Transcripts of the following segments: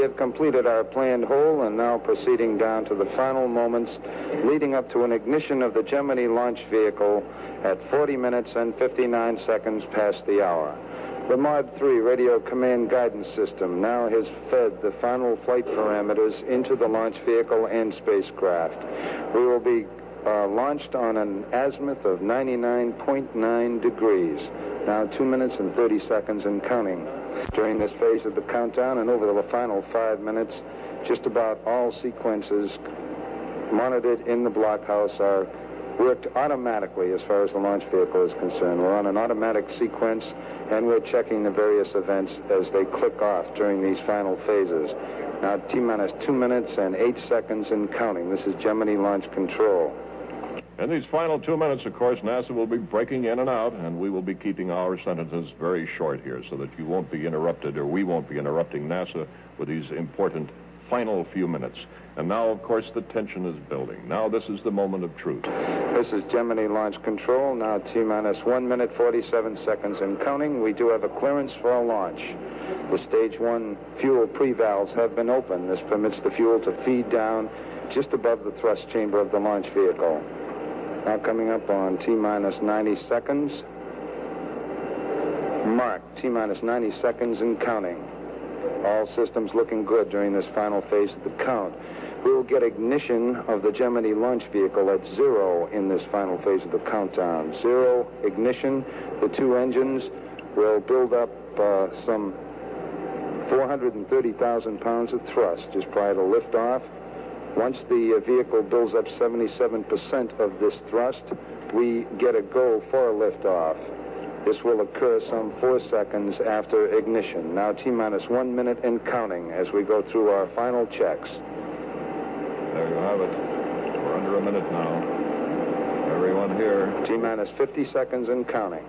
have completed our planned hole and now proceeding down to the final moments leading up to an ignition of the Gemini launch vehicle at 40 minutes and 59 seconds past the hour. The Mod 3 radio command guidance system now has fed the final flight parameters into the launch vehicle and spacecraft. We will be launched on an azimuth of 99.9 degrees. Now 2 minutes and 30 seconds and counting. During this phase of the countdown and over the final 5 minutes, just about all sequences monitored in the blockhouse are worked automatically as far as the launch vehicle is concerned. We're on an automatic sequence, and we're checking the various events as they click off during these final phases. Now, T-minus 2 minutes and 8 seconds and counting. This is Gemini Launch Control. In these final 2 minutes, of course, NASA will be breaking in and out, and we will be keeping our sentences very short here so that you won't be interrupted, or we won't be interrupting NASA with these important final few minutes. And now, of course, the tension is building. Now this is the moment of truth. This is Gemini Launch Control. Now T-minus 1 minute, 47 seconds and counting. We do have a clearance for a launch. The Stage 1 fuel pre-valves have been opened. This permits the fuel to feed down just above the thrust chamber of the launch vehicle. Now coming up on T-minus 90 seconds. Mark, T-minus 90 seconds and counting. All systems looking good during this final phase of the count. We will get ignition of the Gemini launch vehicle at 0 in this final phase of the countdown. 0 ignition. The two engines will build up some 430,000 pounds of thrust just prior to liftoff. Once the vehicle builds up 77% of this thrust, we get a go for a liftoff. This will occur some 4 seconds after ignition. Now T-minus 1 minute and counting as we go through our final checks. There you have it. We're under a minute now. Everyone here. T-minus 50 seconds and counting.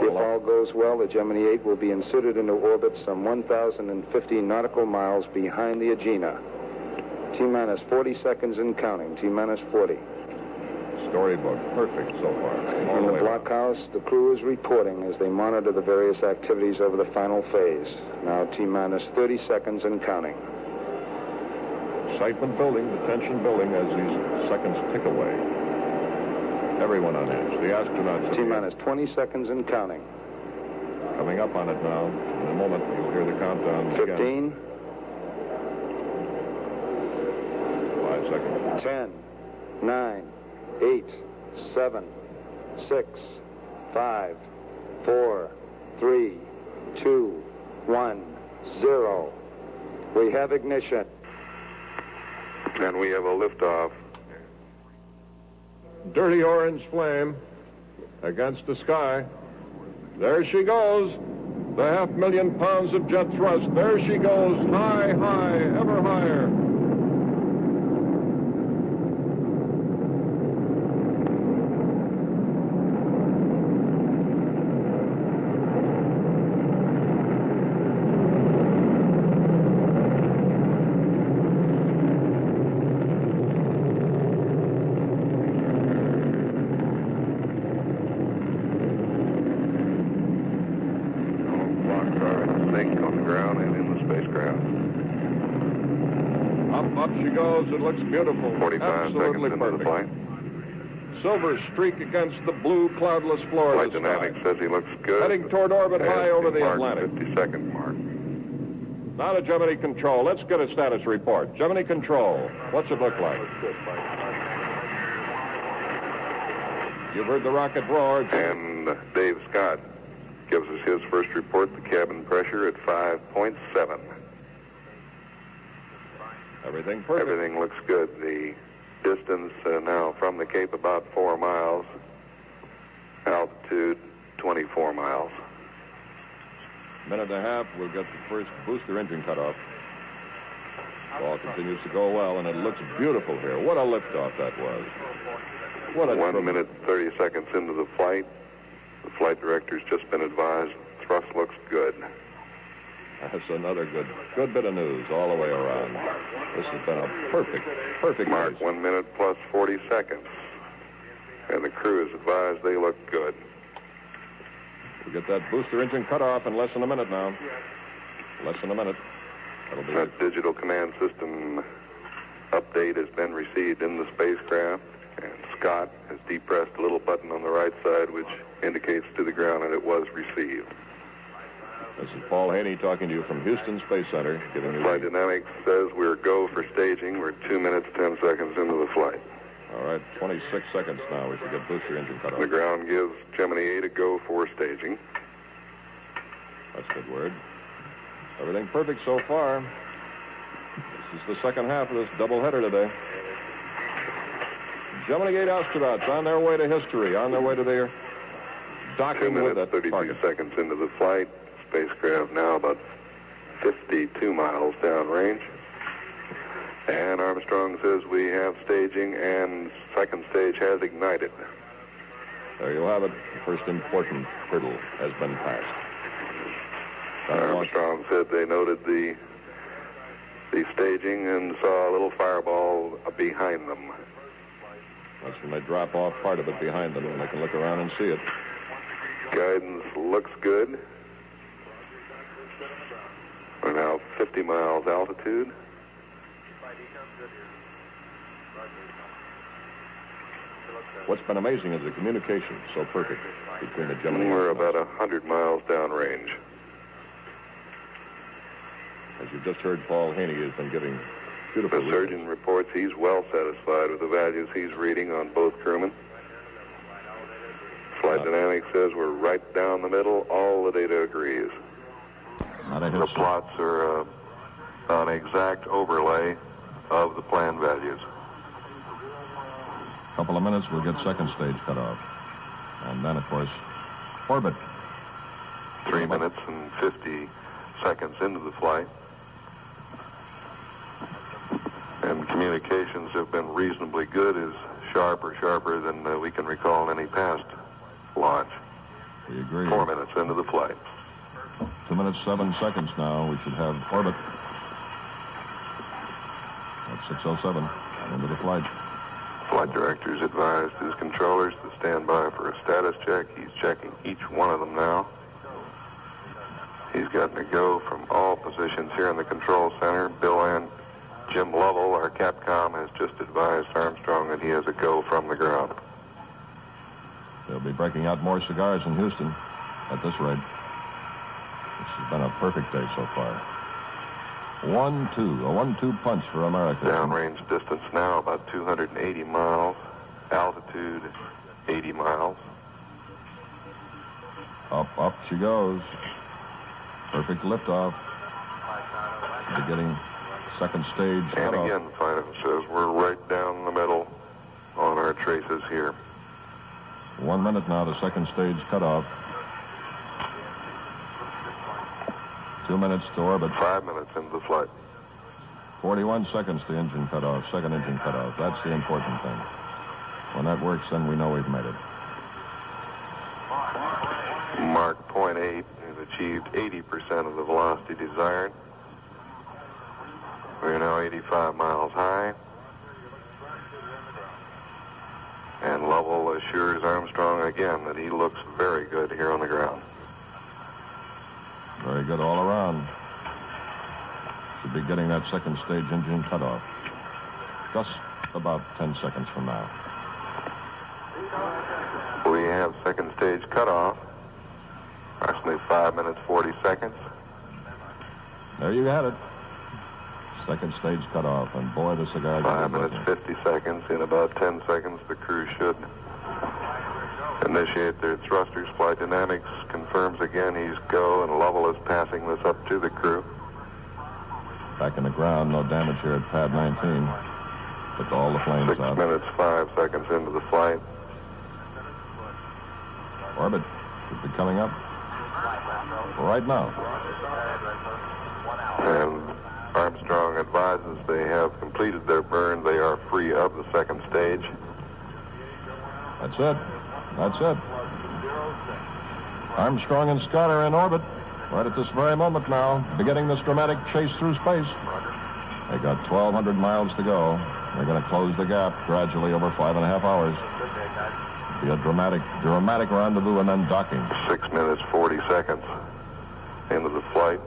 If all goes well, the Gemini 8 will be inserted into orbit some 1,050 nautical miles behind the Agena. T-minus 40 seconds and counting. T-minus 40. Storybook. Perfect so far. In the blockhouse, the crew is reporting as they monitor the various activities over the final phase. Now T-minus 30 seconds and counting. Excitement building, the tension building as these seconds tick away. Everyone on edge. The astronauts. T-minus 20 seconds and counting. Coming up on it now. In a moment, you'll hear the countdown 15. Again. 5 seconds. 10, 9, 8, 7, 6, 5, 4, 3, 2, 1, 0. We have ignition. And we have a liftoff. Dirty orange flame against the sky. There she goes. The 500,000 pounds of jet thrust. There she goes. High, high, ever higher. Up she goes. It looks beautiful. 45 Absolutely seconds perfect. into the flight. Silver streak against the blue cloudless floor Flight of the sky. dynamics says he looks good. Heading toward orbit high over the Atlantic. 50-second mark. Now to Gemini Control. Let's get a status report. Gemini Control, what's it look like? You've heard the rocket roar. And Dave Scott gives us his first report, the cabin pressure at 5.7. Everything perfect. Everything looks good. The distance now from the Cape about 4 miles. Altitude 24 miles. Minute and a half, we'll get the first booster engine cut off. All continues to go well, and it looks beautiful here. What a liftoff that was. What a 1 minute, 30 seconds into the flight. The flight director's just been advised thrust looks good. That's another good bit of news all the way around. This has been a perfect Mark, race. 1 minute plus 40 seconds. And the crew is advised they look good. We get that booster engine cut off in less than a minute now. Less than a minute. That digital command system update has been received in the spacecraft, and Scott has depressed a little button on the right side, which indicates to the ground that it was received. This is Paul Haney talking to you from Houston Space Center, giving you... Flight Dynamics says we're go for staging. We're 2 minutes, 10 seconds into the flight. All right, 26 seconds now. We should get booster engine cut off. The ground gives Gemini 8 a go for staging. That's a good word. Everything perfect so far. This is the second half of this doubleheader today. Gemini 8 astronauts on their way to history, on their way to their docking 2 with minutes, that 32 target. seconds into the flight. Spacecraft now about 52 miles downrange. And Armstrong says we have staging, and second stage has ignited. There you have it. The first important hurdle has been passed. Armstrong said they noted the staging and saw a little fireball behind them. That's when they drop off part of it behind them, and they can look around and see it. Guidance looks good. We're now 50 miles altitude. What's been amazing is the communication so perfect between the Gemini. We're about 100 miles downrange. As you just heard, Paul Haney has been giving beautiful... The surgeon reports he's well satisfied with the values he's reading on both crewmen. Flight Dynamics says we're right down the middle. All the data agrees. The plots are an exact overlay of the planned values. A couple of minutes, we'll get second stage cut off. And then, of course, orbit. 3 minutes and 50 seconds into the flight. And communications have been reasonably good, as sharper than we can recall in any past launch. We agree. 4 minutes into the flight. 2 minutes, 7 seconds now. We should have orbit. That's 6:07 into the flight. Flight director's advised his controllers to stand by for a status check. He's checking each one of them now. He's gotten a go from all positions here in the control center. Bill and Jim Lovell, our Capcom, has just advised Armstrong that he has a go from the ground. They'll be breaking out more cigars in Houston at this rate. This has been a perfect day so far. 1-2, a 1-2 punch for America. Downrange distance now about 280 miles. Altitude 80 miles. Up she goes. Perfect liftoff. We're getting second stage And cutoff. again, Fido says we're right down the middle on our traces here. 1 minute now to second stage cutoff. 2 minutes to orbit. 5 minutes into the flight. 41 seconds to engine cutoff, second engine cutoff. That's the important thing. When that works, then we know we've made it. Mark .8 has achieved 80% of the velocity desired. We're now 85 miles high. And Lovell assures Armstrong again that he looks very good here on the ground. Very good all around. Should be getting that second stage engine cutoff. Just about 10 seconds from now. We have second stage cutoff. Approximately 5 minutes, 40 seconds. There you had it. Second stage cutoff, and boy, the cigars... 5 minutes, 50 seconds. In about 10 seconds, the crew should initiate their thrusters. Flight Dynamics confirms again he's go, and Lovell is passing this up to the crew. Back in the ground, no damage here at pad 19. Took all the flames 6 out. minutes, 5 seconds into the flight. Orbit should be coming up right now. And Armstrong advises they have completed their burn. They are free of the second stage. That's it. That's it. Armstrong and Scott are in orbit right at this very moment now, beginning this dramatic chase through space. They got 1,200 miles to go. They're going to close the gap gradually over 5.5 hours. Be a dramatic rendezvous and then docking. 6 minutes, 40 seconds into the flight.